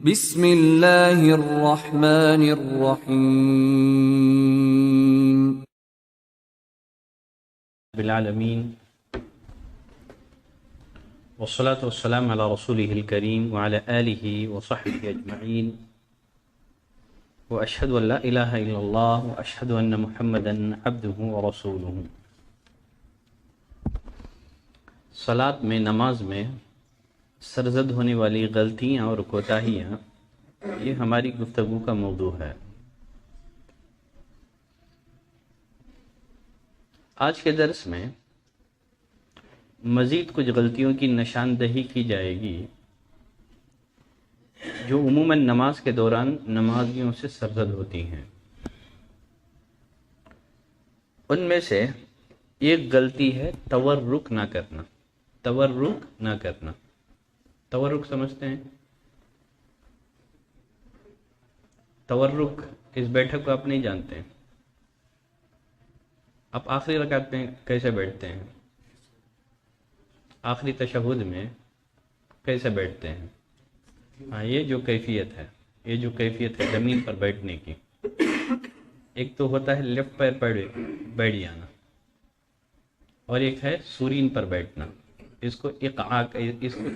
بسم اللہ الرحمن الرحیم بالعالمین والصلاة والسلام على رسوله الكريم وعلى آله وصحبه أجمعين وأشهد أن لا إله إلا الله وأشهد أن محمدا عبده ورسوله۔ صلاۃ میں، نماز میں سرزد ہونے والی غلطیاں اور کوتاہیاں، یہ ہماری گفتگو کا موضوع ہے۔ آج کے درس میں مزید کچھ غلطیوں کی نشاندہی کی جائے گی جو عموماً نماز کے دوران نمازیوں سے سرزد ہوتی ہیں۔ ان میں سے ایک غلطی ہے تورک نہ کرنا۔ تورک نہ کرنا، تورک سمجھتے ہیں؟ تورک، اس بیٹھک کو آپ نہیں جانتے ہیں؟ آپ آخری رکعت میں کیسے بیٹھتے ہیں؟ آخری تشہد میں کیسے بیٹھتے ہیں؟ ہاں، یہ جو کیفیت ہے زمین پر بیٹھنے کی، ایک تو ہوتا ہے لیفٹ پیر پر بیٹھ جانا، اور ایک ہے سورین پر بیٹھنا۔ اس کو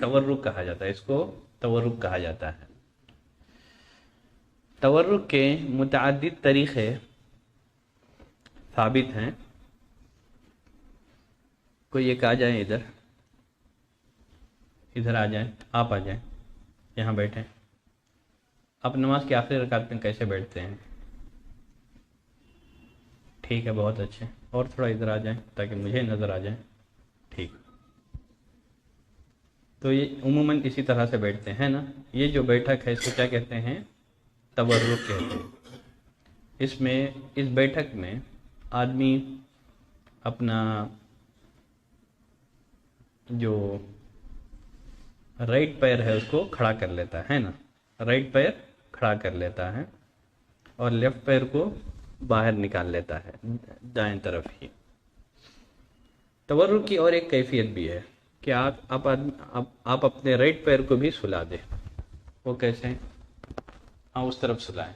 تورک کہا جاتا ہے۔ تورک کے متعدد طریقے ثابت ہیں۔ کوئی ایک آ جائیں، ادھر آ جائیں، آپ آ جائیں، یہاں بیٹھیں۔ آپ نماز کی آخری رکعت میں کیسے بیٹھتے ہیں؟ ٹھیک ہے، بہت اچھے۔ اور تھوڑا ادھر آ جائیں تاکہ مجھے نظر آ جائیں۔ ٹھیک، تو یہ عموماً اسی طرح سے بیٹھتے ہیں نا۔ یہ جو بیٹھک ہے اس کو کیا کہتے ہیں؟ تورک کہتے ہیں۔ اس بیٹھک میں آدمی اپنا جو رائٹ پیر ہے اس کو کھڑا کر لیتا ہے نا، رائٹ پیر کھڑا کر لیتا ہے اور لیفٹ پیر کو باہر نکال لیتا ہے دائیں طرف ہی۔ تورک کی اور ایک کیفیت بھی ہے کہ آپ اپنے رائٹ پیر کو بھی سلا دیں۔ وہ کیسے؟ ہاں، اس طرف سلائیں،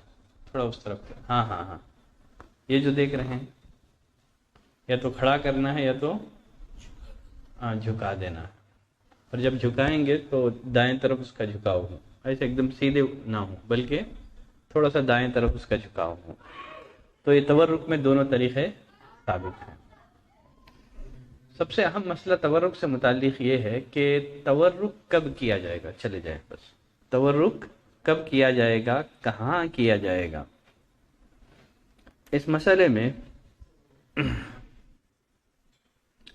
تھوڑا اس طرف۔ ہاں، یہ جو دیکھ رہے ہیں، یا تو کھڑا کرنا ہے یا تو جھکا دینا ہے۔ اور جب جھکائیں گے تو دائیں طرف اس کا جھکاؤ ہو، ایسے ایک دم سیدھے نہ ہو بلکہ تھوڑا سا دائیں طرف اس کا جھکاؤ ہو۔ تو یہ تورک میں دونوں طریقے ثابت ہیں۔ سب سے اہم مسئلہ تورک سے متعلق یہ ہے کہ تورک کب کیا جائے گا؟ چلے جائیں بس، تورک کب کیا جائے گا، کہاں کیا جائے گا؟ اس مسئلے میں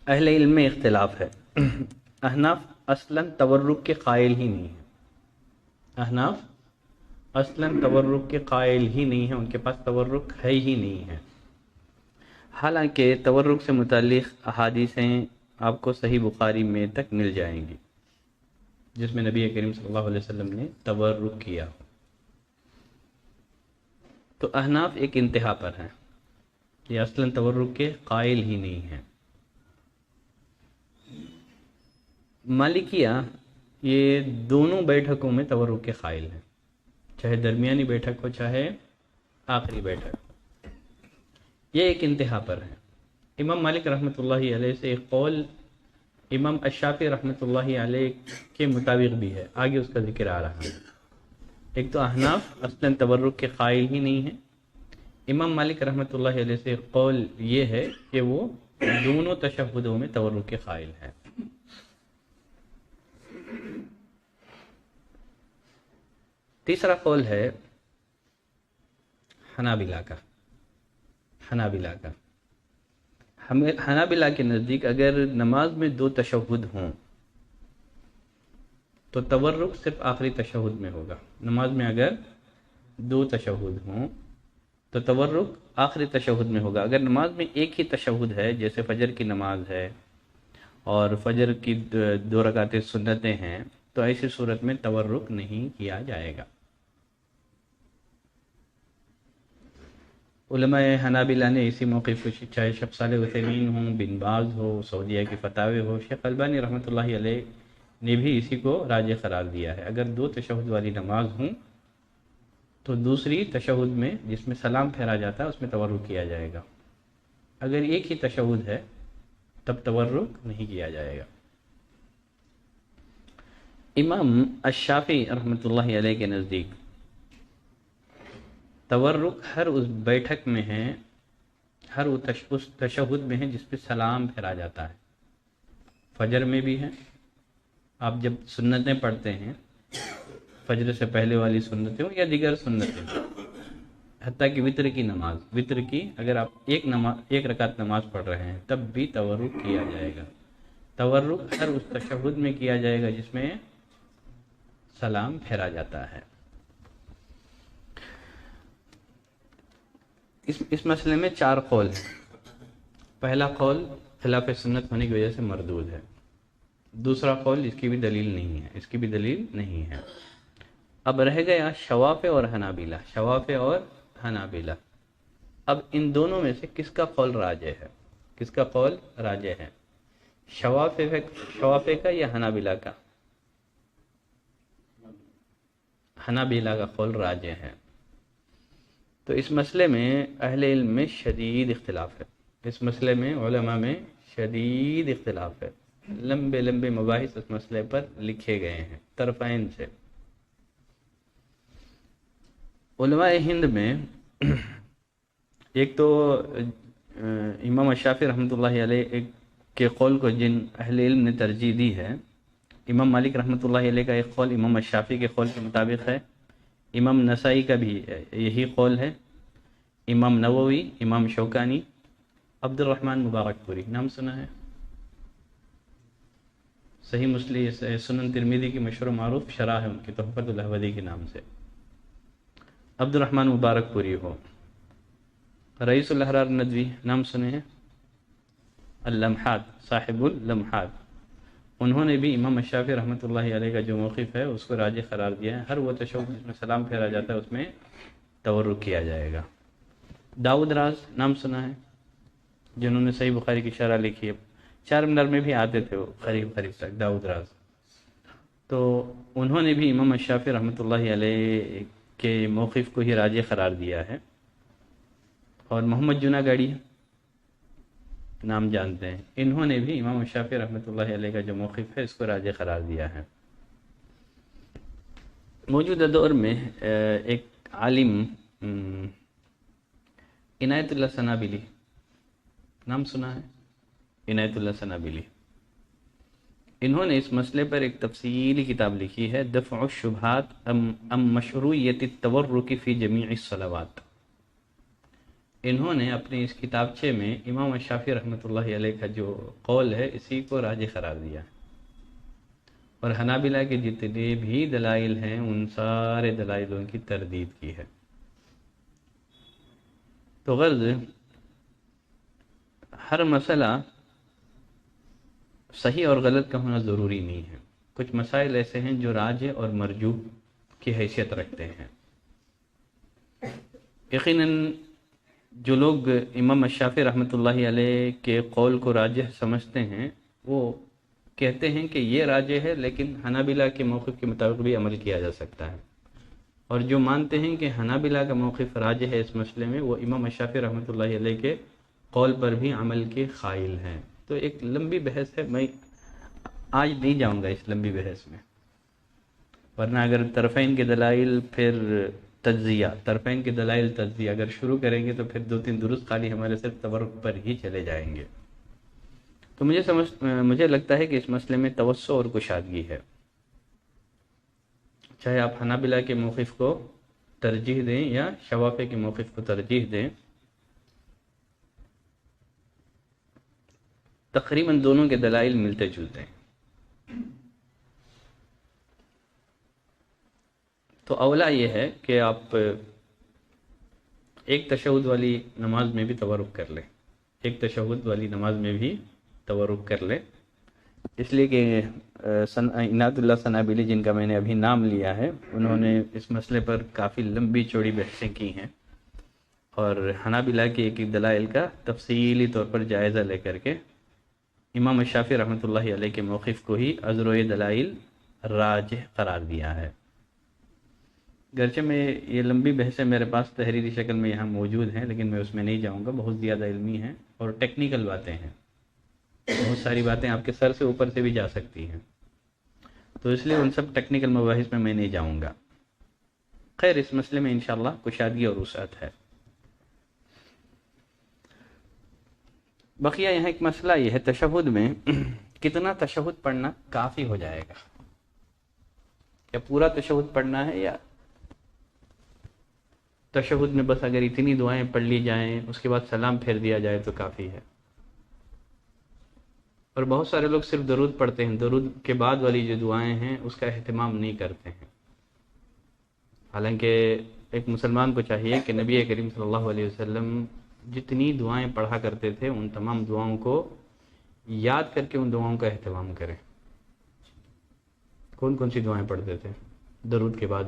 اہل علم میں اختلاف ہے۔ احناف اصلاً تورک کے قائل ہی نہیں ہیں۔ ان کے پاس تورک ہے ہی نہیں ہے۔ حالانکہ تورک سے متعلق احادیثیں آپ کو صحیح بخاری میں تک مل جائیں گی جس میں نبی کریم صلی اللہ علیہ وسلم نے تورک کیا۔ تو احناف ایک انتہا پر ہیں، یہ اصلاً تورک کے قائل ہی نہیں ہیں۔ مالکیہ یہ دونوں بیٹھکوں میں تورک کے قائل ہیں، چاہے درمیانی بیٹھک ہو چاہے آخری بیٹھک۔ یہ ایک انتہا پر ہے۔ امام مالک رحمۃ اللہ علیہ سے ایک قول امام الشافعی رحمۃ اللہ علیہ کے مطابق بھی ہے، آگے اس کا ذکر آ رہا ہے۔ ایک تو احناف اصلاً تورک کے قائل ہی نہیں ہیں۔ امام مالک رحمۃ اللہ علیہ سے ایک قول یہ ہے کہ وہ دونوں تشہدوں میں تورک کے قائل ہیں۔ تیسرا قول ہے حنابلہ کا۔ حنابلہ کے نزدیک اگر نماز میں 2 تشہد ہوں تو تورک صرف آخری تشہد میں ہوگا۔ نماز میں اگر 2 تشہد ہوں تو تورک آخری تشہد میں ہوگا۔ اگر نماز میں ایک ہی تشہد ہے، جیسے فجر کی نماز ہے اور فجر کی 2 رکعتیں سنتیں ہیں، تو ایسی صورت میں تورک نہیں کیا جائے گا۔ علماء حنابلہ نے اسی موقف کو، چاہے شیخ صالح عثیمین ہوں، بن باز ہو، سعودیہ کی فتاوی ہو، شیخ البانی رحمۃ اللہ علیہ نے بھی اسی کو راجح قرار دیا ہے. اگر دو تشہد والی نماز ہوں تو دوسری تشہد میں جس میں سلام پھیرا جاتا ہے اس میں تورک کیا جائے گا. اگر ایک ہی تشہد ہے تب تورک نہیں کیا جائے گا. امام الشافعی رحمۃ اللہ علیہ کے نزدیک تورک ہر اس بیٹھک میں ہے، ہر اس تشہد میں ہے جس پہ سلام پھیرا جاتا ہے. فجر میں بھی ہے، آپ جب سنتیں پڑھتے ہیں فجر سے پہلے والی سنتیں یا دیگر سنتیں، حتیٰ کہ وطر کی نماز، وطر کی اگر آپ ایک رکعت نماز پڑھ رہے ہیں تب بھی تورک کیا جائے گا. تورک ہر اس تشہد میں کیا جائے گا جس میں سلام پھیرا جاتا ہے. اس مسئلے میں 4 قول ہیں. پہلا قول خلاف سنت ہونے کی وجہ سے مردود ہے. دوسرا قول اس کی بھی دلیل نہیں ہے. اب رہ گیا شوافع اور حنابلہ. اب ان دونوں میں سے کس کا قول راجح ہے؟ شوافع کا یا حنابلہ کا؟ حنابلہ کا قول راجح ہے. تو اس مسئلے میں اہل علم میں شدید اختلاف ہے. اس مسئلے میں علماء میں شدید اختلاف ہے. لمبے مباحث اس مسئلے پر لکھے گئے ہیں طرفین سے. علماء ہند میں ایک تو امام الشافعی رحمۃ اللہ علیہ کے قول کو جن اہل علم نے ترجیح دی ہے، امام مالک رحمۃ اللہ علیہ کا ایک قول امام الشافعی کے قول کے مطابق ہے. امام نسائی کا بھی یہی قول ہے. امام نووی، امام شوکانی، عبد الرحمن مبارک پوری نام سنا ہے؟ صحیح مسلم سنن ترمذی کی مشہور و معروف شرح ہے ان کی تحفۃ الاحوذی کے نام سے. عبد الرحمن مبارک پوری ہو. رئیس الاحرار ندوی نام سنے ہیں؟ اللمحات، صاحب اللمحات، انہوں نے بھی امام الشافعی رحمۃ اللہ علیہ کا جو موقف ہے اس کو راجح قرار دیا ہے. ہر وہ تشہد جس میں سلام پھیرا جاتا ہے اس میں تورک کیا جائے گا. داؤد راز نام سنا ہے؟ جنہوں نے صحیح بخاری کی شرح لکھی ہے. 4 مینار میں بھی آتے تھے وہ قریب تک داؤد راز. تو انہوں نے بھی امام الشافعی رحمۃ اللہ علیہ کے موقف کو ہی راجح قرار دیا ہے. اور محمد جناگڑی نام جانتے ہیں، انہوں نے بھی امام الشافعی رحمۃ اللہ علیہ کا جو موقف ہے اس کو راجح قرار دیا ہے. موجودہ دور میں ایک عالم عنایت اللہ سنابلی نام سنا ہے؟ عنایت اللہ سنابلی، انہوں نے اس مسئلے پر ایک تفصیلی کتاب لکھی ہے، دفع الشبہات ام مشروعیت التورک فی جمیع الصلوات. انہوں نے اپنی اس کتابچے میں امام الشافعی رحمۃ اللہ علیہ کا جو قول ہے اسی کو راجح قرار دیا ہے. اور حنابلہ کے جتنے بھی دلائل ہیں ان سارے دلائلوں کی تردید کی ہے. تو غرض ہر مسئلہ صحیح اور غلط کا ہونا ضروری نہیں ہے. کچھ مسائل ایسے ہیں جو راجح اور مرجوح کی حیثیت رکھتے ہیں. یقیناً جو لوگ امام الشافعی رحمۃ اللہ علیہ کے قول کو راجح سمجھتے ہیں وہ کہتے ہیں کہ یہ راجح ہے لیکن حنابلہ کے موقف کے مطابق بھی عمل کیا جا سکتا ہے. اور جو مانتے ہیں کہ حنابلہ کا موقف راجح ہے اس مسئلے میں وہ امام الشافعی رحمۃ اللہ علیہ کے قول پر بھی عمل کے قائل ہیں. تو ایک لمبی بحث ہے، میں آج نہیں جاؤں گا اس لمبی بحث میں، ورنہ اگر طرفین کے دلائل پھر طرفین کے دلائل تجزیہ اگر شروع کریں گے تو پھر 2-3 درست خالی ہمارے صرف تورک پر ہی چلے جائیں گے. تو مجھے لگتا ہے کہ اس مسئلے میں توسع اور کشادگی ہے. چاہے آپ حنابلہ کے موقف کو ترجیح دیں یا شوافع کے موقف کو ترجیح دیں، تقریباً دونوں کے دلائل ملتے جلتے ہیں. تو اولا یہ ہے کہ آپ ایک تشہد والی نماز میں بھی تورک کر لیں، اس لیے کہ عنایت اللہ سنابلی جن کا میں نے ابھی نام لیا ہے انہوں نے اس مسئلے پر کافی لمبی چوڑی بحثیں کی ہیں اور حنابلہ کے ایک دلائل کا تفصیلی طور پر جائزہ لے کر کے امام شافعی رحمۃ اللہ علیہ کے موقف کو ہی عذر دلائل راجح قرار دیا ہے. گرچہ میں یہ لمبی بحثیں میرے پاس تحریری شکل میں یہاں موجود ہیں، لیکن میں اس میں نہیں جاؤں گا، بہت زیادہ علمی ہیں اور ٹیکنیکل باتیں ہیں، بہت ساری باتیں آپ کے سر سے اوپر سے بھی جا سکتی ہیں، تو اس لیے ان سب ٹیکنیکل مباحث میں نہیں جاؤں گا. خیر، اس مسئلے میں انشاءاللہ کشادگی اور وسعت ہے. بقیہ یہاں ایک مسئلہ یہ ہے تشہد میں کتنا تشہد پڑھنا کافی ہو جائے گا، یا پورا تشہد پڑھنا ہے، یا تشہد میں بس اگر اتنی دعائیں پڑھ لی جائیں اس کے بعد سلام پھیر دیا جائے تو کافی ہے. اور بہت سارے لوگ صرف درود پڑھتے ہیں، درود کے بعد والی جو دعائیں ہیں اس کا اہتمام نہیں کرتے ہیں. حالانکہ ایک مسلمان کو چاہیے کہ نبی کریم صلی اللہ علیہ وسلم جتنی دعائیں پڑھا کرتے تھے ان تمام دعاؤں کو یاد کر کے ان دعاؤں کا اہتمام کریں. کون کون سی دعائیں پڑھتے تھے درود کے بعد؟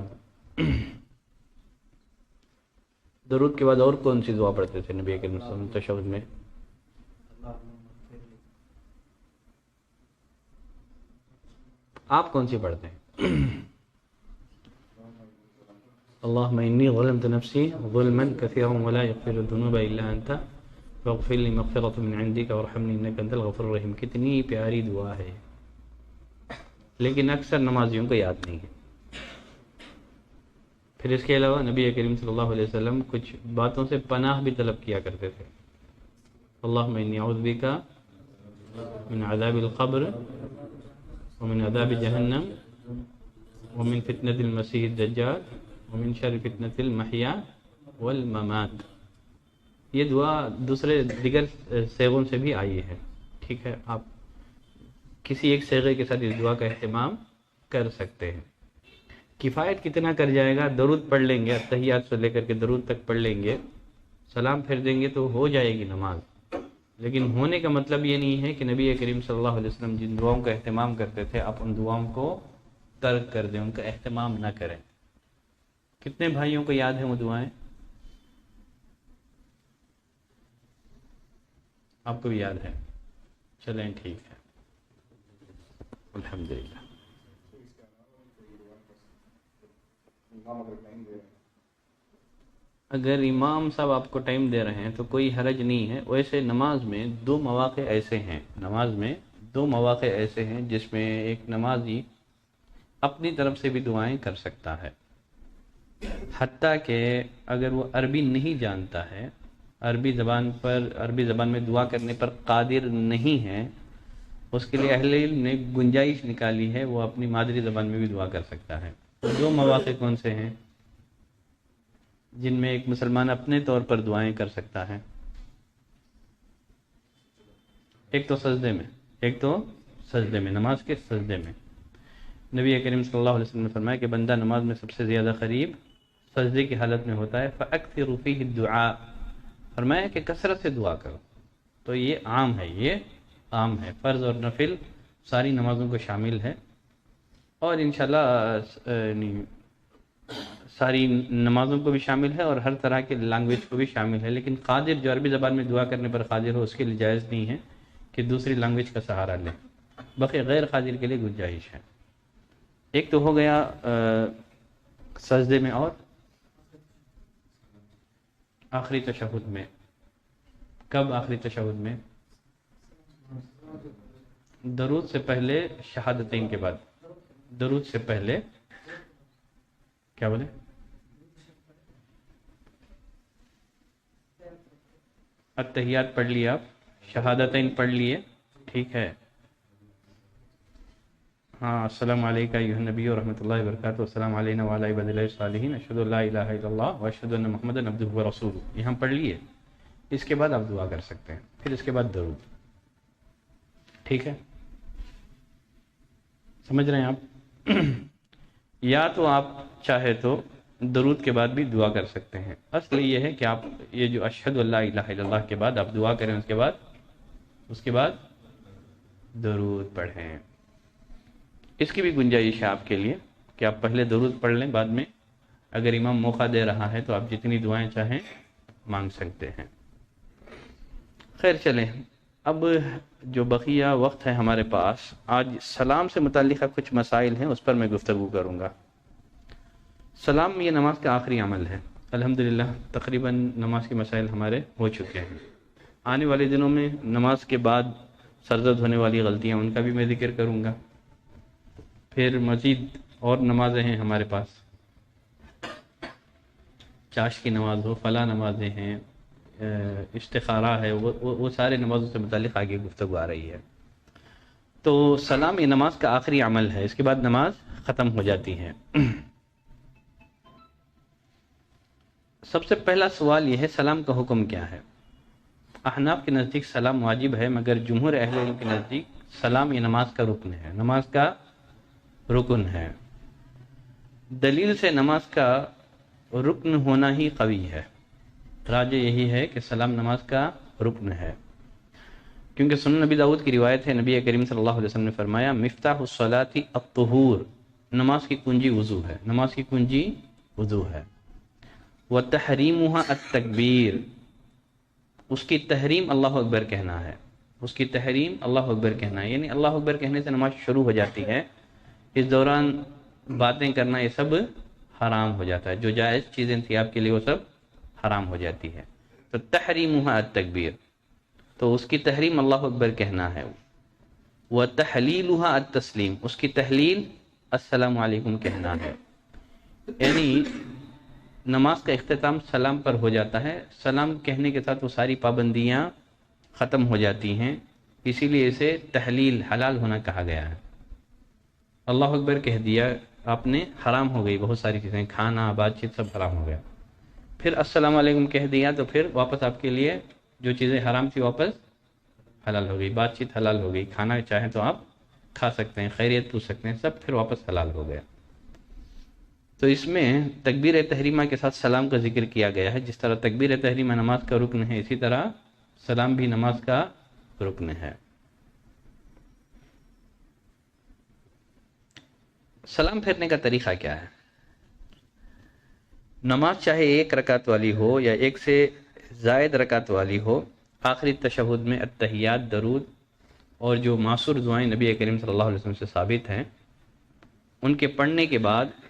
درود کے بعد اور کون سی دعا پڑھتے تھے نبی کریم صلی اللہ علیہ وسلم تشہد میں؟ آپ کون سی پڑھتے ہیں؟ اللہم انی ظلمت نفسی ظلما کثیرا ولا یغفر الذنوب الا انت فاغفر لی مغفرۃ من عندک وارحمنی انک انت الغفور الرحیم. کتنی پیاری دعا ہے، لیکن اکثر نمازیوں کو یاد نہیں ہے. پھر اس کے علاوہ نبی کریم صلی اللہ علیہ وسلم کچھ باتوں سے پناہ بھی طلب کیا کرتے تھے. اللہم انی اعوذ بک من عذاب القبر ومن عذاب جہنم ومن فتنة المسیح الدجال ومن شر فتنة المحیا والممات. یہ دعا دوسرے دیگر صیغوں سے بھی آئی ہے، ٹھیک ہے، آپ کسی ایک صیغے کے ساتھ اس دعا کا اہتمام کر سکتے ہیں. کفایت کتنا کر جائے گا؟ درود پڑھ لیں گے، اتحیات سے لے کر کے درود تک پڑھ لیں گے، سلام پھیر دیں گے تو ہو جائے گی نماز. لیکن ہونے کا مطلب یہ نہیں ہے کہ نبی کریم صلی اللہ علیہ وسلم جن دعاؤں کا اہتمام کرتے تھے آپ ان دعاؤں کو ترک کر دیں، ان کا اہتمام نہ کریں. کتنے بھائیوں کو یاد ہیں وہ دعائیں؟ آپ کو بھی یاد ہے؟ چلیں ٹھیک ہے، الحمدللہ. اگر امام صاحب آپ کو ٹائم دے رہے ہیں تو کوئی حرج نہیں ہے. ویسے نماز میں دو مواقع ایسے ہیں جس میں ایک نمازی اپنی طرف سے بھی دعائیں کر سکتا ہے، حتیٰ کہ اگر وہ عربی نہیں جانتا ہے، عربی زبان میں دعا کرنے پر قادر نہیں ہے، اس کے لیے اہل علم نے گنجائش نکالی ہے، وہ اپنی مادری زبان میں بھی دعا کر سکتا ہے. دو مواقع کون سے ہیں جن میں ایک مسلمان اپنے طور پر دعائیں کر سکتا ہے؟ ایک تو سجدے میں، نماز کے سجدے میں. نبی کریم صلی اللہ علیہ وسلم نے فرمایا کہ بندہ نماز میں سب سے زیادہ قریب سجدے کی حالت میں ہوتا ہے. فَأَكْثِرُ فِيهِ الدُّعَاء، فرمایا کہ کثرت سے دعا کرو. تو یہ عام ہے، فرض اور نفل ساری نمازوں کو شامل ہے، اور انشاءاللہ ساری نمازوں کو بھی شامل ہے اور ہر طرح کے لینگویج کو بھی شامل ہے. لیکن قادر جو عربی زبان میں دعا کرنے پر قادر ہو اس کے لیے جائز نہیں ہے کہ دوسری لینگویج کا سہارا لیں. بقی غیر قادر کے لیے گنجائش ہے. ایک تو ہو گیا سجدے میں، اور آخری تشہد میں. کب آخری تشہد میں؟ درود سے پہلے، شہادتین کے بعد. درود سے پہلے کیا بولے؟ اتحیات پڑھ لیے آپ، شہادتین پڑھ لیے، ٹھیک ہے. ہاں، السلام علیکم ایھا النبی ورحمۃ اللہ وبرکاتہ، السلام علینا وعلی عباد اللہ الصالحین، اشہد ان لا الہ الا اللہ واشہد ان محمدا عبدہ ورسولہ. یہاں پڑھ لیے، اس کے بعد آپ دعا کر سکتے ہیں، پھر اس کے بعد درود. ٹھیک ہے، سمجھ رہے ہیں آپ؟ یا تو آپ چاہے تو درود کے بعد بھی دعا کر سکتے ہیں. اصل یہ ہے کہ آپ یہ جو اشہد ان لا الہ الا اللہ کے بعد آپ دعا کریں، اس کے بعد درود پڑھیں. اس کی بھی گنجائش ہے آپ کے لیے کہ آپ پہلے درود پڑھ لیں، بعد میں اگر امام موقع دے رہا ہے تو آپ جتنی دعائیں چاہیں مانگ سکتے ہیں. خیر چلیں، اب جو بقیہ وقت ہے ہمارے پاس، آج سلام سے متعلقہ کچھ مسائل ہیں، اس پر میں گفتگو کروں گا۔ سلام یہ نماز کا آخری عمل ہے۔ الحمدللہ تقریباً نماز کے مسائل ہمارے ہو چکے ہیں۔ آنے والے دنوں میں نماز کے بعد سرزد ہونے والی غلطیاں، ان کا بھی میں ذکر کروں گا۔ پھر مزید اور نمازیں ہیں ہمارے پاس، چاش کی نماز ہو، فلاں نمازیں ہیں، استخارہ ہے، وہ سارے نمازوں سے متعلق آگے گفتگو آ رہی ہے۔ تو سلام یہ نماز کا آخری عمل ہے، اس کے بعد نماز ختم ہو جاتی ہے۔ سب سے پہلا سوال یہ ہے، سلام کا حکم کیا ہے؟ احناف کے نزدیک سلام واجب ہے، مگر جمہور اہل علم کے نزدیک سلام یہ نماز کا رکن ہے، نماز کا رکن ہے۔ دلیل سے نماز کا رکن ہونا ہی قوی ہے، راجح یہی ہے کہ سلام نماز کا رکن ہے، کیونکہ سنن نبی داؤد کی روایت ہے، نبی کریم صلی اللہ علیہ وسلم نے فرمایا مفتاح الصلاۃ الطہور، نماز کی کنجی وضو ہے، نماز کی کنجی وضو ہے۔ وتحریمها التکبیر، اس کی تحریم اللہ اکبر کہنا ہے، اس کی تحریم اللہ اکبر کہنا ہے، یعنی اللہ اکبر کہنے سے نماز شروع ہو جاتی ہے، اس دوران باتیں کرنا یہ سب حرام ہو جاتا ہے، جو جائز چیزیں تھیں آپ کے لیے وہ سب حرام ہو جاتی ہے۔ تو تحریمها التکبیر، تو اس کی تحریم اللہ اکبر کہنا ہے۔ وتحلیلها التسلیم، اس کی تحلیل السلام علیکم کہنا ہے، یعنی نماز کا اختتام سلام پر ہو جاتا ہے، سلام کہنے کے ساتھ وہ ساری پابندیاں ختم ہو جاتی ہیں، اسی لیے اسے تحلیل حلال ہونا کہا گیا ہے۔ اللہ اکبر کہہ دیا آپ نے، حرام ہو گئی بہت ساری چیزیں، کھانا بات چیت سب حرام ہو گیا۔ پھر السلام علیکم کہہ دیا تو پھر واپس آپ کے لیے جو چیزیں حرام تھی واپس حلال ہو گئی، بات چیت حلال ہو گئی، کھانا چاہیں تو آپ کھا سکتے ہیں، خیریت پوچھ سکتے ہیں، سب پھر واپس حلال ہو گیا۔ تو اس میں تکبیر تحریمہ کے ساتھ سلام کا ذکر کیا گیا ہے، جس طرح تکبیر تحریمہ نماز کا رکن ہے، اسی طرح سلام بھی نماز کا رکن ہے۔ سلام پھیرنے کا طریقہ کیا ہے؟ نماز چاہے ایک رکعت والی ہو یا ایک سے زائد رکعت والی ہو، آخری تشہد میں التحیات، درود اور جو معصور دعائیں نبی کریم صلی اللہ علیہ وسلم سے ثابت ہیں، ان کے پڑھنے کے بعد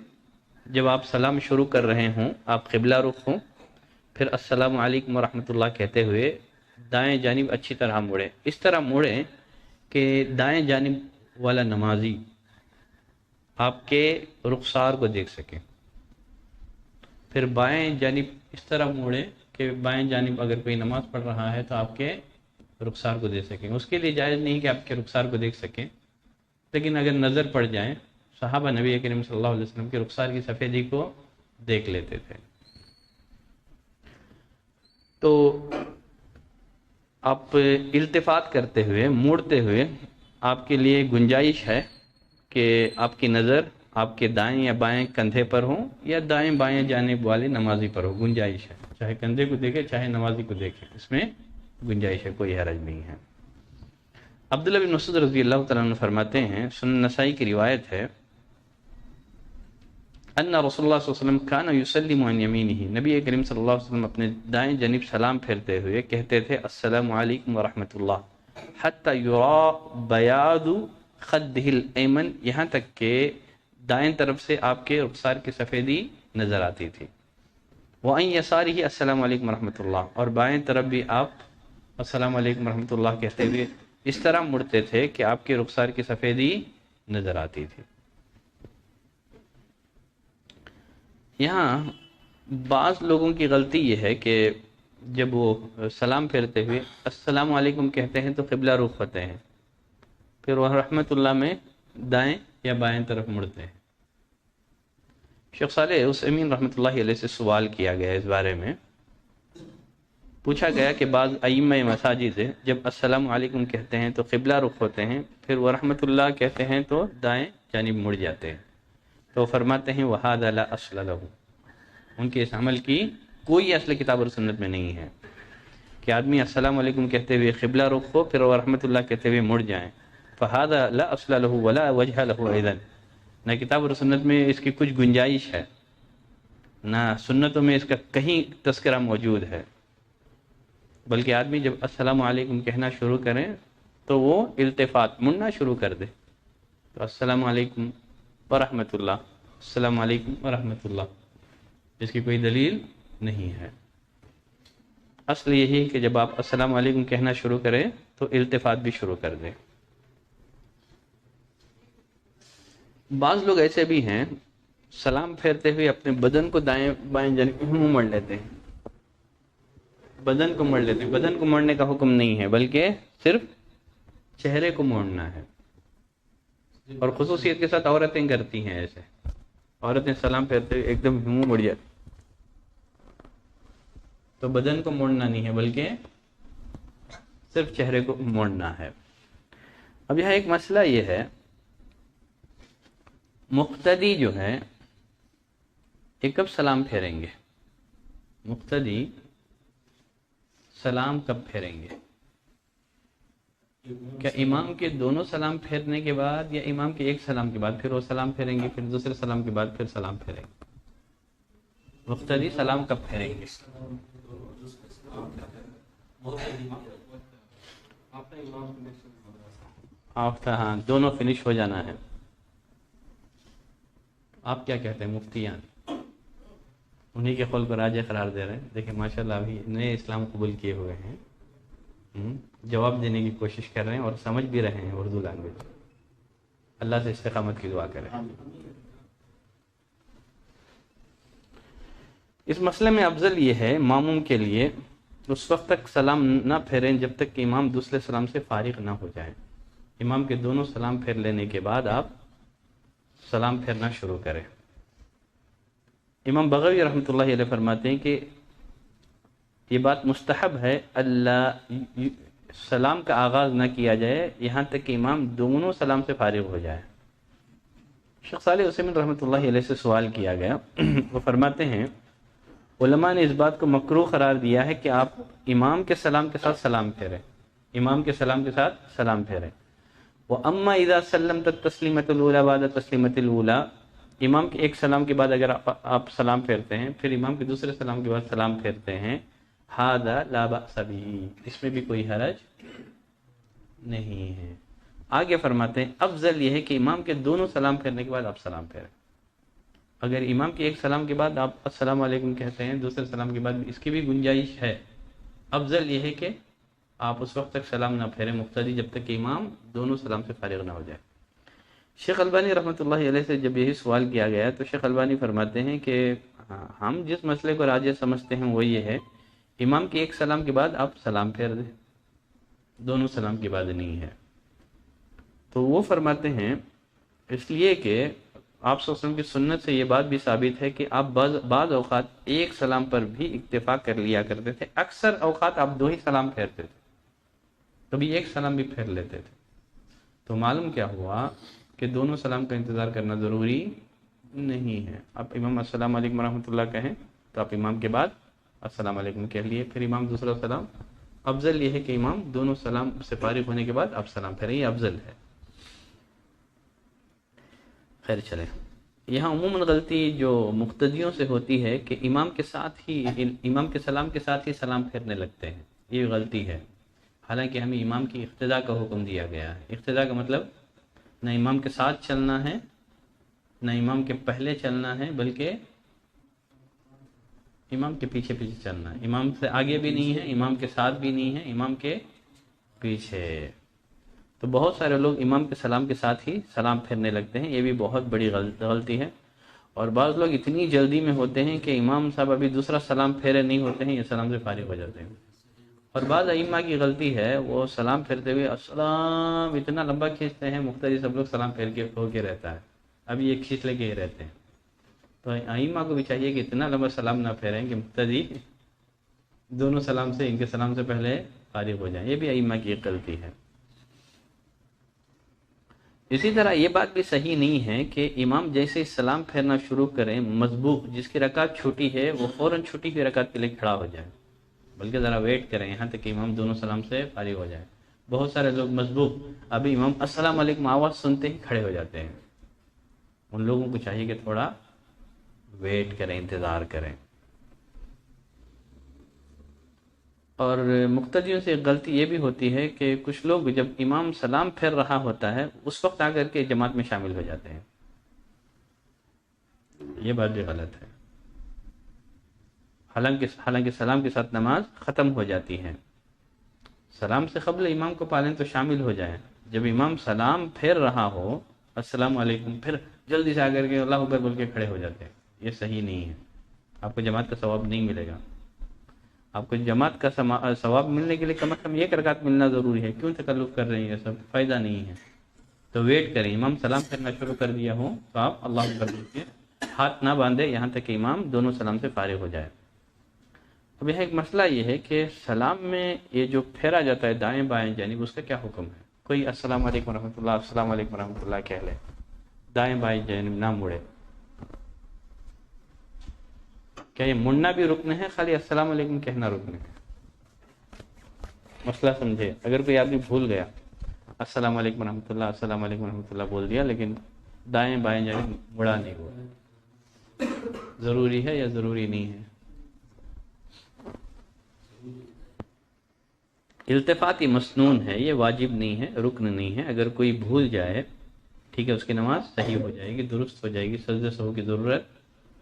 جب آپ سلام شروع کر رہے ہوں، آپ قبلہ رخ ہوں، پھر السلام علیکم ورحمۃ اللہ کہتے ہوئے دائیں جانب اچھی طرح مڑیں، اس طرح مڑیں کہ دائیں جانب والا نمازی آپ کے رخسار کو دیکھ سکیں، پھر بائیں جانب اس طرح موڑیں کہ بائیں جانب اگر کوئی نماز پڑھ رہا ہے تو آپ کے رخسار کو دیکھ سکیں۔ اس کے لیے جائز نہیں کہ آپ کے رخسار کو دیکھ سکیں، لیکن اگر نظر پڑ جائیں، صحابہ نبی کریم صلی اللہ علیہ وسلم کے رخسار کی سفیدی کو دیکھ لیتے تھے۔ تو آپ التفات کرتے ہوئے، موڑتے ہوئے، آپ کے لیے گنجائش ہے کہ آپ کی نظر آپ کے دائیں یا بائیں کندھے پر ہو یا دائیں بائیں جانب والے نمازی پر ہو، گنجائش ہے، چاہے کندھے کو دیکھے چاہے نمازی کو دیکھے، اس میں گنجائش ہے، کوئی حرج نہیں ہے۔ عبداللہ بن مسعود رضی اللہ تعالیٰ عنہ فرماتے ہیں، سنن نسائی کی روایت ہے، ان رسول اللہ صلی اللہ علیہ وسلم کان یسلم عن یمینہ، نبی کریم صلی اللہ علیہ وسلم اپنے دائیں جانب سلام پھیرتے ہوئے کہتے تھے السلام علیکم ورحمۃ اللہ حتی یری بیاض خدہ الایمن، یہاں تک کہ دائیں طرف سے آپ کے رخسار کی سفیدی نظر آتی تھی۔ وعن یسارہ السلام علیکم ورحمۃ اللہ، اور بائیں طرف بھی آپ السلام علیکم ورحمۃ اللہ کہتے ہوئے اس طرح مڑتے تھے کہ آپ کے رخسار کی سفیدی نظر آتی تھی۔ یہاں بعض لوگوں کی غلطی یہ ہے کہ جب وہ سلام پھیرتے ہوئے السلام علیکم کہتے ہیں تو قبلہ رخ ہوتے ہیں، پھر وہ رحمت اللہ میں دائیں یا بائیں طرف مڑتے ہیں۔ شیخ صالح عثیمین رحمۃ اللہ علیہ سے سوال کیا گیا اس بارے میں، پوچھا گیا کہ بعض ائمہ مساجد جب السلام علیکم کہتے ہیں تو قبلہ رخ ہوتے ہیں، پھر وہ رحمت اللہ کہتے ہیں تو دائیں جانب مڑ جاتے ہیں، تو فرماتے ہیں وَهَذَا لَا أَصْلَ لَهُ، ان کے اس عمل کی کوئی اصل کتاب اور سنت میں نہیں ہے کہ آدمی السلام علیکم کہتے ہوئے قبلہ رخ ہو پھر وہ رحمت اللہ کہتے ہوئے مڑ جائیں۔ فَهَذَا لَا أَصْلَ لَهُ وَلَا وَجْهَ لَهُ أَيْضًا، نہ کتاب اور سنت میں اس کی کچھ گنجائش ہے، نہ سنتوں میں اس کا کہیں تذکرہ موجود ہے۔ بلکہ آدمی جب السلام علیکم کہنا شروع کریں تو وہ التفات مڑنا شروع کر دے. تو السلام علیکم ورحمۃ اللہ، السلام علیکم ورحمۃ اللہ، اس کی کوئی دلیل نہیں ہے. اصل یہی کہ جب آپ السلام علیکم کہنا شروع کریں تو التفات بھی شروع کر دیں. بعض لوگ ایسے بھی ہیں سلام پھیرتے ہوئے اپنے بدن کو دائیں بائیں جانب منہ موڑ لیتے ہیں، بدن کو موڑ لیتے ہیں. بدن کو موڑنے کا حکم نہیں ہے بلکہ صرف چہرے کو موڑنا ہے. اور خصوصیت کے ساتھ عورتیں کرتی ہیں ایسے، عورتیں سلام پھیرتے ہوئے ایک دم منہ موڑ جاتی، تو بدن کو موڑنا نہیں ہے بلکہ صرف چہرے کو موڑنا ہے. اب یہاں ایک مسئلہ یہ ہے، مقتدی جو ہے یہ کب سلام پھیریں گے؟ مقتدی سلام کب پھیریں گے؟ کیا امام کے دونوں سلام پھیرنے کے بعد، یا امام کے ایک سلام کے بعد پھر وہ سلام پھیریں گے، پھر دوسرے سلام کے بعد پھر سلام پھیریں گے؟ مقتدی سلام کب پھیریں گے؟ ہاں، دونوں فنش ہو جانا ہے. آپ کیا کہتے ہیں مفتیان؟ انہی کے قول کو راجح قرار دے رہے ہیں. دیکھیں ماشاءاللہ ابھی نئے اسلام قبول کیے ہوئے ہیں، جواب دینے کی کوشش کر رہے ہیں اور سمجھ بھی رہے ہیں اردو لینگویج. اللہ سے استقامت کی دعا کریں. اس مسئلے میں افضل یہ ہے ماموم کے لیے اس وقت تک سلام نہ پھیریں جب تک کہ امام دوسرے سلام سے فارغ نہ ہو جائیں. امام کے دونوں سلام پھیر لینے کے بعد آپ سلام پھیرنا شروع کریں. امام بغوی رحمۃ اللہ علیہ فرماتے ہیں کہ یہ بات مستحب ہے اللہ سلام کا آغاز نہ کیا جائے یہاں تک کہ امام دونوں سلام سے فارغ ہو جائے. شیخ صالح عثیمین رحمۃ اللہ علیہ سے سوال کیا گیا، وہ فرماتے ہیں علماء نے اس بات کو مکروہ قرار دیا ہے کہ آپ امام کے سلام کے ساتھ سلام پھیریں، امام کے سلام کے ساتھ سلام پھیریں. وَأَمَّا إِذَا سَلَّمْتَ التَّسْلِيمَةَ الْأُولَى بَعْدَ التَّسْلِيمَةِ الْأُولَى، امام کے ایک سلام کے بعد اگر آپ سلام پھیرتے ہیں پھر امام کے دوسرے سلام کے بعد سلام پھیرتے ہیں، هَذَا لَا بَأْسَ بِهِ، اس میں بھی کوئی حرج نہیں ہے. آگے فرماتے ہیں افضل یہ ہے کہ امام کے دونوں سلام پھیرنے کے بعد آپ سلام پھیریں. اگر امام کے ایک سلام کے بعد آپ السلام علیکم کہتے ہیں، دوسرے سلام کے بعد اس کی بھی گنجائش ہے. افضل یہ ہے کہ آپ اس وقت تک سلام نہ پھیریں مقتدی جب تک کہ امام دونوں سلام سے فارغ نہ ہو جائے. شیخ البانی رحمۃ اللہ علیہ سے جب یہی سوال کیا گیا تو شیخ البانی فرماتے ہیں کہ ہم جس مسئلے کو راجح سمجھتے ہیں وہ یہ ہے امام کے ایک سلام کے بعد آپ سلام پھیر دیں، دونوں سلام کے بعد نہیں ہے. تو وہ فرماتے ہیں اس لیے کہ آپ صلی اللہ علیہ وسلم کی سنت سے یہ بات بھی ثابت ہے کہ آپ بعض اوقات ایک سلام پر بھی اکتفا کر لیا کرتے تھے، اکثر اوقات آپ دو ہی سلام پھیرتے تھے، کبھی ایک سلام بھی پھیر لیتے تھے. تو معلوم کیا ہوا کہ دونوں سلام کا انتظار کرنا ضروری نہیں ہے. آپ امام السلام علیکم ورحمۃ اللہ کہیں تو آپ امام کے بعد السلام علیکم کہہ لیے، پھر امام دوسرا سلام. افضل یہ ہے کہ امام دونوں سلام سے فارغ ہونے کے بعد آپ سلام پھیریں، یہ افضل ہے. خیر چلیں، یہاں عموماً غلطی جو مقتدیوں سے ہوتی ہے کہ امام کے سلام کے ساتھ ہی سلام پھیرنے لگتے ہیں، یہ غلطی ہے. حالانکہ ہمیں امام کی اقتداء کا حکم دیا گیا ہے. اقتداء کا مطلب نہ امام کے ساتھ چلنا ہے نہ امام کے پہلے چلنا ہے، بلکہ امام کے پیچھے پیچھے چلنا ہے. امام سے آگے بھی نہیں ہے، امام کے ساتھ بھی نہیں ہے، امام کے پیچھے. تو بہت سارے لوگ امام کے سلام کے ساتھ ہی سلام پھیرنے لگتے ہیں، یہ بھی بہت بڑی غلطی ہے. اور بعض لوگ اتنی جلدی میں ہوتے ہیں کہ امام صاحب ابھی دوسرا سلام پھیرے نہیں ہوتے ہیں، یہ سلام سے فارغ ہو جاتے ہیں. اور بعض ائمہ کی غلطی ہے، وہ سلام پھیرتے ہوئے السلام اتنا لمبا کھینچتے ہیں، مقتدی سب لوگ سلام پھیر کے ہو کے رہتا ہے، ابھی یہ کھینچ لے کے ہی رہتے ہیں. تو ائمہ کو بھی چاہیے کہ اتنا لمبا سلام نہ پھیریں کہ مقتدی دونوں سلام سے ان کے سلام سے پہلے فارغ ہو جائیں. یہ بھی ائمہ کی ایک غلطی ہے. اسی طرح یہ بات بھی صحیح نہیں ہے کہ امام جیسے سلام پھیرنا شروع کریں مسبوق جس کی رکعت چھوٹی ہے وہ فوراً چھوٹی ہوئی رکعت کے لیے کھڑا ہو جائے، بلکہ ذرا ویٹ کریں یہاں تک کہ امام دونوں سلام سے فارغ ہو جائے. بہت سارے لوگ مسبوق ابھی امام السلام علیکم آواز سنتے ہی کھڑے ہو جاتے ہیں. ان لوگوں کو چاہیے کہ تھوڑا ویٹ کریں، انتظار کریں. اور مقتدیوں سے ایک غلطی یہ بھی ہوتی ہے کہ کچھ لوگ جب امام سلام پھیر رہا ہوتا ہے اس وقت آ کر کے جماعت میں شامل ہو جاتے ہیں، یہ بات بھی غلط ہے۔ حالانکہ سلام کے ساتھ نماز ختم ہو جاتی ہے، سلام سے قبل امام کو پالیں تو شامل ہو جائیں۔ جب امام سلام پھیر رہا ہو السلام علیکم، پھر جلدی سے آ کر کے اللہ اکبر بول کے کھڑے ہو جاتے ہیں، یہ صحیح نہیں ہے، آپ کو جماعت کا ثواب نہیں ملے گا۔ آپ کو جماعت کا ثواب ملنے کے لیے کم از کم ایک رکعت ملنا ضروری ہے، کیوں تکلف کر رہے ہیں، یہ سب فائدہ نہیں ہے۔ تو ویٹ کریں، امام سلام کرنا شروع کر دیا ہو تو آپ اللہ اکبر بول کے ہاتھ نہ باندھے یہاں تک کہ امام دونوں سلام سے فارغ ہو جائے۔ اب یہاں ایک مسئلہ یہ ہے کہ سلام میں یہ جو پھیرا جاتا ہے دائیں بائیں جانب، اس کا کیا حکم ہے؟ کوئی السلام علیکم ورحمۃ اللہ، السلام علیکم ورحمۃ اللہ کہہ لے، دائیں بائیں جانب نہ مڑے، کیا یہ مڑنا بھی رکن ہے؟ خالی السلام علیکم کہنا رکن ہے؟ مسئلہ سمجھے، اگر کوئی آدمی بھول گیا السلام علیکم ورحمۃ اللہ، السلام علیکم ورحمۃ اللہ بول دیا لیکن دائیں بائیں جانب مڑا نہیں ہوا، ضروری ہے یا ضروری نہیں ہے؟ التفاتی مسنون ہے، یہ واجب نہیں ہے، رکن نہیں ہے۔ اگر کوئی بھول جائے ٹھیک ہے، اس کی نماز صحیح ہو جائے گی، درست ہو جائے گی، سجدے سہو کی ضرورت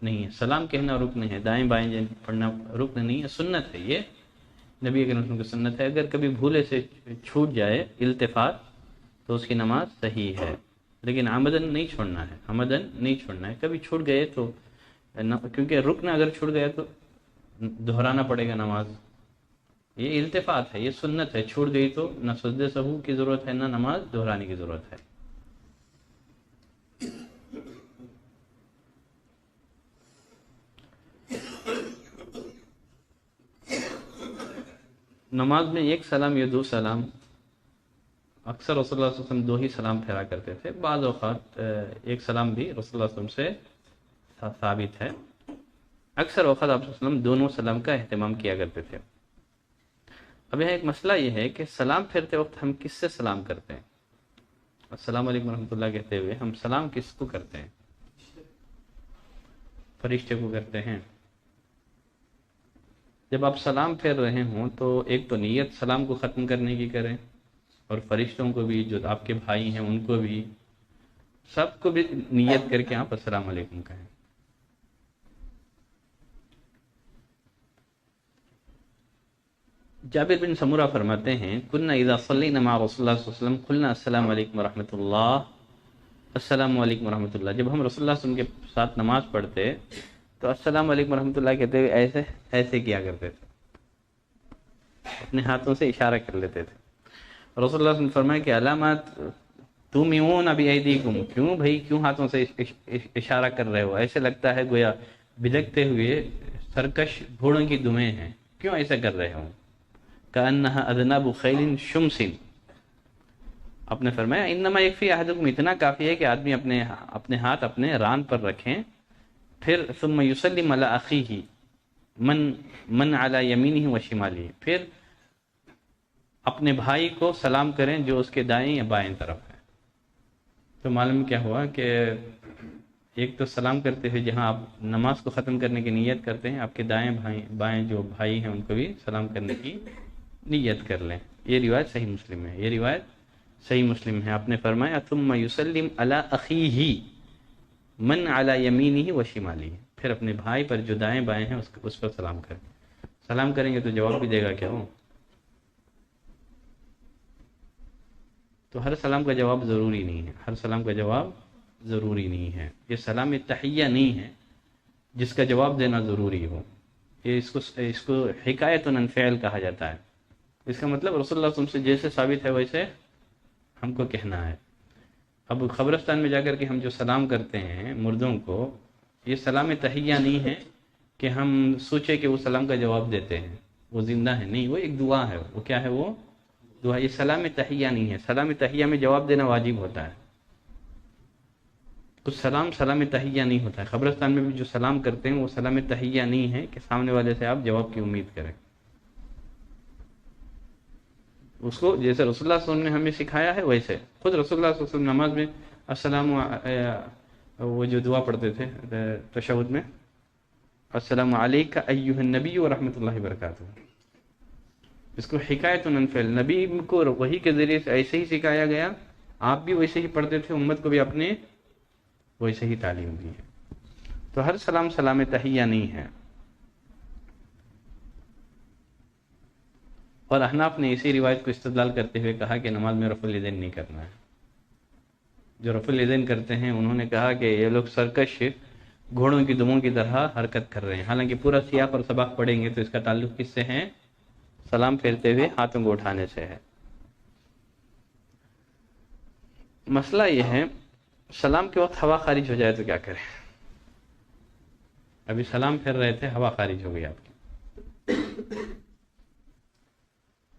نہیں ہے۔ سلام کہنا رکن ہے، دائیں بائیں جانب پڑھنا رکن نہیں ہے، سنت ہے، یہ نبی اکرم صلی اللہ علیہ وسلم کی سنت ہے۔ اگر کبھی بھولے سے چھوٹ جائے التفات تو اس کی نماز صحیح ہے، لیکن عمدن نہیں چھوڑنا ہے، عمدن نہیں چھوڑنا ہے۔ کبھی چھوٹ گئے تو کیونکہ رکن اگر چھوٹ گیا تو دہرانا پڑے گا نماز، یہ التفات ہے، یہ سنت ہے، چھوٹ گئی تو نہ سجدے سہو کی ضرورت ہے نہ نماز دہرانے کی ضرورت ہے۔ نماز میں ایک سلام یا دو سلام، اکثر رسول اللہ صلی اللہ علیہ وسلم دو ہی سلام پھیرا کرتے تھے، بعض اوقات ایک سلام بھی رسول اللہ صلی اللہ علیہ وسلم سے ثابت ہے، اکثر اوقات آپ صلی اللہ علیہ وسلم دونوں سلام کا اہتمام کیا کرتے تھے۔ اب یہاں ایک مسئلہ یہ ہے کہ سلام پھیرتے وقت ہم کس سے سلام کرتے ہیں؟ السلام علیکم ورحمۃ اللہ کہتے ہوئے ہم سلام کس کو کرتے ہیں؟ فرشتے کو کرتے ہیں۔ جب آپ سلام پھیر رہے ہوں تو ایک تو نیت سلام کو ختم کرنے کی کریں، اور فرشتوں کو بھی جو آپ کے بھائی ہیں ان کو بھی، سب کو بھی نیت کر کے آپ السلام علیکم کہیں۔ جابر بن سمورہ فرماتے ہیں کنا اذا صلینا مع رسول اللہ صلی اللہ علیہ وسلم قلنا السلام علیکم ورحمۃ اللہ، السلام علیکم ورحمۃ اللہ۔ جب ہم رسول اللہ صلی اللہ علیہ وسلم کے ساتھ نماز پڑھتے تو السلام علیکم ورحمۃ اللہ کہتے ہوئے ایسے کیا کرتے تھے، اپنے ہاتھوں سے اشارہ کر لیتے تھے۔ رسول اللہ صلی اللہ علیہ وسلم فرمایا کہ علامات تومیون بایدیکم، کیوں بھائی کیوں ہاتھوں سے اشارہ کر رہے ہو؟ ایسے لگتا ہے گویا بلکتے ہوئے سرکش گھوڑوں کی دمیں ہیں، کیوں ایسا کر رہے ہوں؟ کأنہا اذناب خیل شمس، آپ نے فرمایا انما یکفی احدکم، اتنا کافی ہے کہ آدمی اپنے ہاتھ اپنے ران پر رکھیں، پھر ثم یسلم علی اخیہ من علی یمینہ و شمالہ، پھر اپنے بھائی کو سلام کریں جو اس کے دائیں یا بائیں طرف ہے۔ تو معلوم کیا ہوا کہ ایک تو سلام کرتے ہوئے جہاں آپ نماز کو ختم کرنے کی نیت کرتے ہیں، آپ کے دائیں بائیں جو بھائی ہیں ان کو بھی سلام کرنے کی نیت کر لیں۔ یہ روایت صحیح مسلم ہے، یہ روایت صحیح مسلم ہے۔ آپ نے فرمایا ثم یسلم علی اخیہ من علی یمینہ و شمالہ، پھر اپنے بھائی پر جو دائیں بائیں ہیں اس پر سلام کریں۔ سلام کریں گے تو جواب بھی دے گا کیا ہو؟ تو ہر سلام کا جواب ضروری نہیں ہے، ہر سلام کا جواب ضروری نہیں ہے، یہ سلام تحیہ نہیں ہے جس کا جواب دینا ضروری ہو، یہ اس کو حکایت عن فعل کہا جاتا ہے۔ اس کا مطلب رسول اللہ صلی اللہ علیہ وسلم سے جیسے ثابت ہے ویسے ہم کو کہنا ہے۔ اب قبرستان میں جا کر کے ہم جو سلام کرتے ہیں مردوں کو، یہ سلام تحیہ نہیں ہے کہ ہم سوچے کہ وہ سلام کا جواب دیتے ہیں، وہ زندہ ہے، نہیں، وہ ایک دعا ہے۔ وہ کیا ہے؟ وہ دعا۔ یہ سلام تحیہ نہیں ہے، سلام تحیہ میں جواب دینا واجب ہوتا ہے، کچھ سلام تحیہ نہیں ہوتا ہے۔ قبرستان میں بھی جو سلام کرتے ہیں وہ سلام تحیہ نہیں ہے کہ سامنے والے سے آپ جواب کی امید کریں، اس کو جیسے رسول اللہ صلی اللہ علیہ وسلم نے ہمیں سکھایا ہے ویسے۔ خود رسول اللہ صلی اللہ علیہ وسلم نماز میں وہ جو دعا پڑھتے تھے تشہد میں، السلام علیکہ ایھا النبی ورحمۃ اللہ وبرکاتہ، اس کو حکایت عن فعل، نبی کو وحی کے ذریعے سے ایسے ہی سکھایا گیا، آپ بھی ویسے ہی پڑھتے تھے، امت کو بھی آپ نے ویسے ہی تعلیم دی ہے. تو ہر سلام سلام تحیہ نہیں ہے. اور احناف نے اسی روایت کو استدلال کرتے ہوئے کہا کہ نماز میں رفع الیدین نہیں کرنا ہے. جو رفع الیدین کرتے ہیں انہوں نے کہا کہ یہ لوگ سرکش گھوڑوں کی دموں کی طرح حرکت کر رہے ہیں. حالانکہ پورا سیاق اور سباق پڑھیں گے تو اس کا تعلق کس سے ہے؟ سلام پھیرتے ہوئے ہاتھوں کو اٹھانے سے ہے. مسئلہ یہ ہے سلام کے وقت ہوا خارج ہو جائے تو کیا کریں؟ ابھی سلام پھیر رہے تھے، ہوا خارج ہو گئی آپ کی.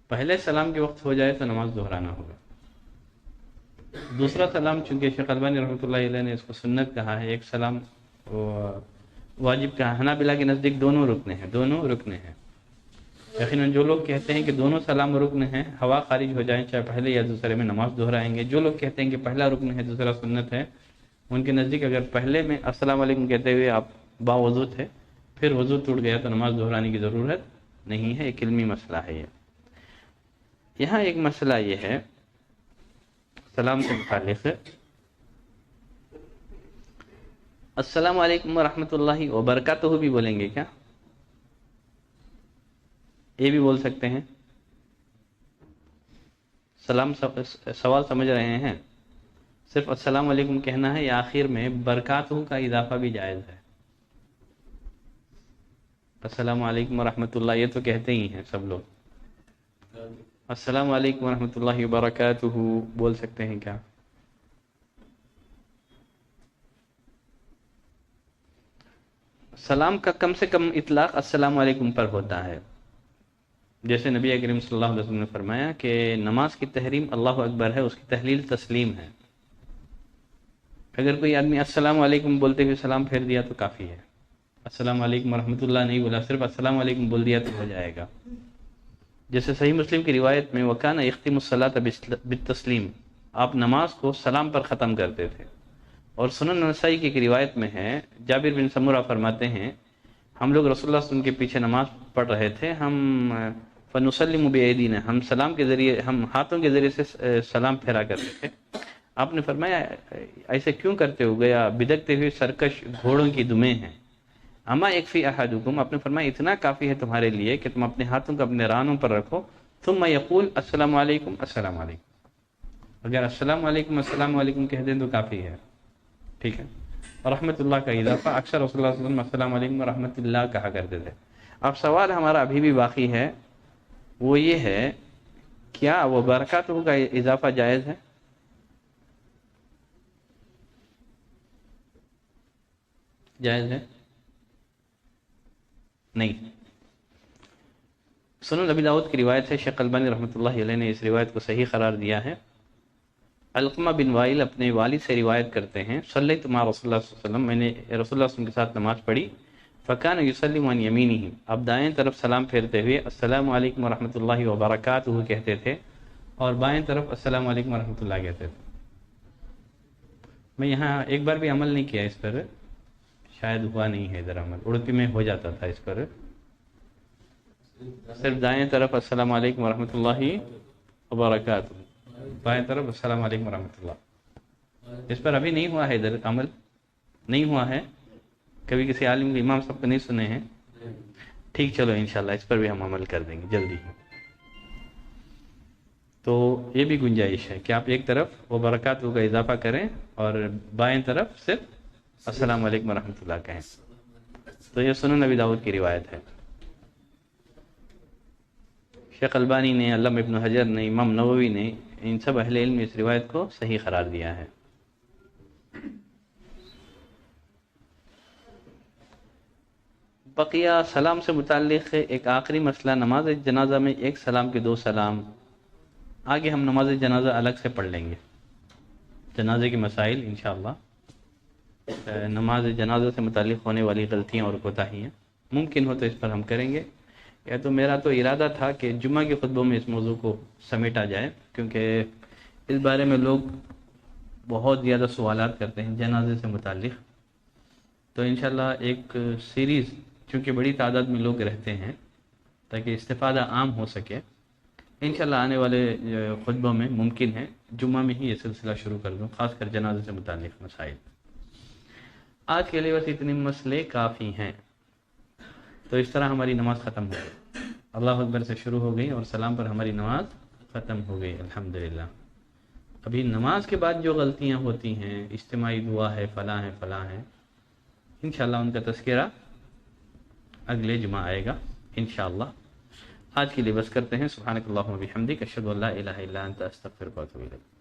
پہلے سلام کے وقت ہو جائے تو نماز دہرانا ہوگا. دوسرا سلام، چونکہ شیخ البانی رحمۃ اللہ علیہ نے اس کو سنت کہا ہے، ایک سلام واجب کہا. حنابلہ کے نزدیک دونوں رکن ہیں. یقیناً جو لوگ کہتے ہیں کہ دونوں سلام رکن ہیں، ہوا خارج ہو جائیں چاہے پہلے یا دوسرے میں، نماز دہرائیں گے. جو لوگ کہتے ہیں کہ پہلا رکن ہے دوسرا سنت ہے، ان کے نزدیک اگر پہلے میں السلام علیکم کہتے ہوئے آپ باوضو تھے، پھر وضو ٹوٹ گیا تو نماز دہرانے کی ضرورت نہیں ہے. ایک علمی مسئلہ ہے یہ. یہاں ایک مسئلہ یہ ہے سلام سے متعلق، السلام علیکم ورحمۃ اللہ وبرکاتہ بھی بولیں گے کیا؟ یہ بھی بول سکتے ہیں. سوال سمجھ رہے ہیں؟ صرف السلام علیکم کہنا ہے یا آخر میں برکاتہ کا اضافہ بھی جائز ہے؟ السلام علیکم ورحمۃ اللہ یہ تو کہتے ہی ہیں سب لوگ. السلام علیکم ورحمۃ اللہ وبرکاتہ بول سکتے ہیں کیا؟ سلام کا کم سے کم اطلاق السلام علیکم پر ہوتا ہے. جیسے نبی کریم صلی اللہ علیہ وسلم نے فرمایا کہ نماز کی تحریم اللہ اکبر ہے، اس کی تحلیل تسلیم ہے. اگر کوئی آدمی السلام علیکم بولتے ہوئے سلام پھیر دیا تو کافی ہے. السلام علیکم ورحمۃ اللہ نہیں بولا، صرف السلام علیکم بول دیا تو ہو جائے گا. جیسے صحیح مسلم کی روایت میں وکانہ یختم الصلاۃ بالتسلیم، آپ نماز کو سلام پر ختم کرتے تھے. اور سنن نسائی کی ایک روایت میں ہے، جابر بن سمورہ فرماتے ہیں ہم لوگ رسول اللہ صلی اللہ علیہ وسلم کے پیچھے نماز پڑھ رہے تھے، ہم فنسلم بایدینا، ہم سلام کے ذریعے، ہم ہاتھوں کے ذریعے سے سلام پھیرا کرتے تھے. آپ نے فرمایا ایسے کیوں کرتے ہو؟ گیا بدکتے ہوئے سرکش گھوڑوں کی دمیں ہیں. اما یکفی احدکم، آپ نے فرمایا اتنا کافی ہے تمہارے لیے کہ تم اپنے ہاتھوں کو اپنے رانوں پر رکھو، ثم یقول السلام علیکم السلام علیکم. اگر السلام علیکم کہہ دیں تو کافی ہے. ٹھیک ہے. اور رحمۃ اللہ کا اضافہ، اکثر رسول اللہ صلی اللہ علیہ وسلم السلام علیکم ورحمۃ اللہ کہا کرتے تھے. اب سوال ہمارا ابھی بھی باقی ہے، وہ یہ ہے کیا وہ برکاتہ کا اضافہ جائز ہے؟ جائز ہے؟ نہیں. سنن ابی داؤد کی روایت ہے، شیخ البانی رحمۃ اللہ علیہ نے اس روایت کو صحیح قرار دیا ہے. علقمہ بن وائل اپنے والد سے روایت کرتے ہیں، صلیت مع رسول اللہ صلی اللہ علیہ وسلم، میں نے رسول اللہ صلی اللہ علیہ وسلم کے ساتھ نماز پڑھی، فکان یسلم عن یمینہ، اب دائیں طرف سلام پھیرتے ہوئے السلام علیکم ورحمۃ اللہ وبرکاتہ کہتے تھے، اور بائیں طرف السلام علیکم ورحمۃ اللہ کہتے تھے. میں یہاں ایک بار بھی عمل نہیں کیا اس پر، شاید ہوا نہیں ہے ادھر عمل، اڑپی میں ہو جاتا تھا اس پر. صرف دائیں طرف السلام علیکم ورحمۃ اللہ وبرکاتہ، بائیں طرف السلام علیکم ورحمۃ اللہ. اس پر ابھی نہیں ہوا ہے ادھر عمل، نہیں ہوا ہے. کبھی کسی عالم کے امام صاحب کو نہیں سنے ہیں؟ ٹھیک، چلو انشاءاللہ اس پر بھی ہم عمل کر دیں گے جلدی ہی. تو یہ بھی گنجائش ہے کہ آپ ایک طرف وہ برکاتہ کا اضافہ کریں اور بائیں طرف صرف السلام علیکم ورحمۃ اللہ کہیں. تو یہ سنن نبی داؤد کی روایت ہے. شیخ البانی نے، علامہ ابن حجر نے، امام نووی نے، ان سب اہل علم نے اس روایت کو صحیح قرار دیا ہے. بقیہ سلام سے متعلق ایک آخری مسئلہ، نماز جنازہ میں ایک سلام کے دو سلام. آگے ہم نماز جنازہ الگ سے پڑھ لیں گے، جنازے کے مسائل انشاءاللہ. نماز جنازہ سے متعلق ہونے والی غلطیاں اور کوتاہیاں ممکن ہو تو اس پر ہم کریں گے. یا تو میرا تو ارادہ تھا کہ جمعہ کے خطبوں میں اس موضوع کو سمیٹا جائے، کیونکہ اس بارے میں لوگ بہت زیادہ سوالات کرتے ہیں جنازے سے متعلق. تو انشاءاللہ ایک سیریز، چونکہ بڑی تعداد میں لوگ رہتے ہیں، تاکہ استفادہ عام ہو سکے، انشاءاللہ آنے والے خطبوں میں ممکن ہے جمعہ میں ہی یہ سلسلہ شروع کر دوں، خاص کر جنازے سے متعلق مسائل۔ آج کے لیے بس اتنے مسئلے کافی ہیں۔ تو اس طرح ہماری نماز ختم ہو گئی، اللہ اکبر سے شروع ہو گئی اور سلام پر ہماری نماز ختم ہو گئی الحمدللہ۔ ابھی نماز کے بعد جو غلطیاں ہوتی ہیں، اجتماعی دعا ہے، فلاں ہے فلاں ہے، انشاءاللہ ان کا تذکرہ اگلے جمعہ آئے گا انشاءاللہ۔ آج کے لیے بس کرتے ہیں۔ سبحانک اللہم و بحمدک، اشہد ان لا الہ الا انت، استغفرک و اتوب الیک۔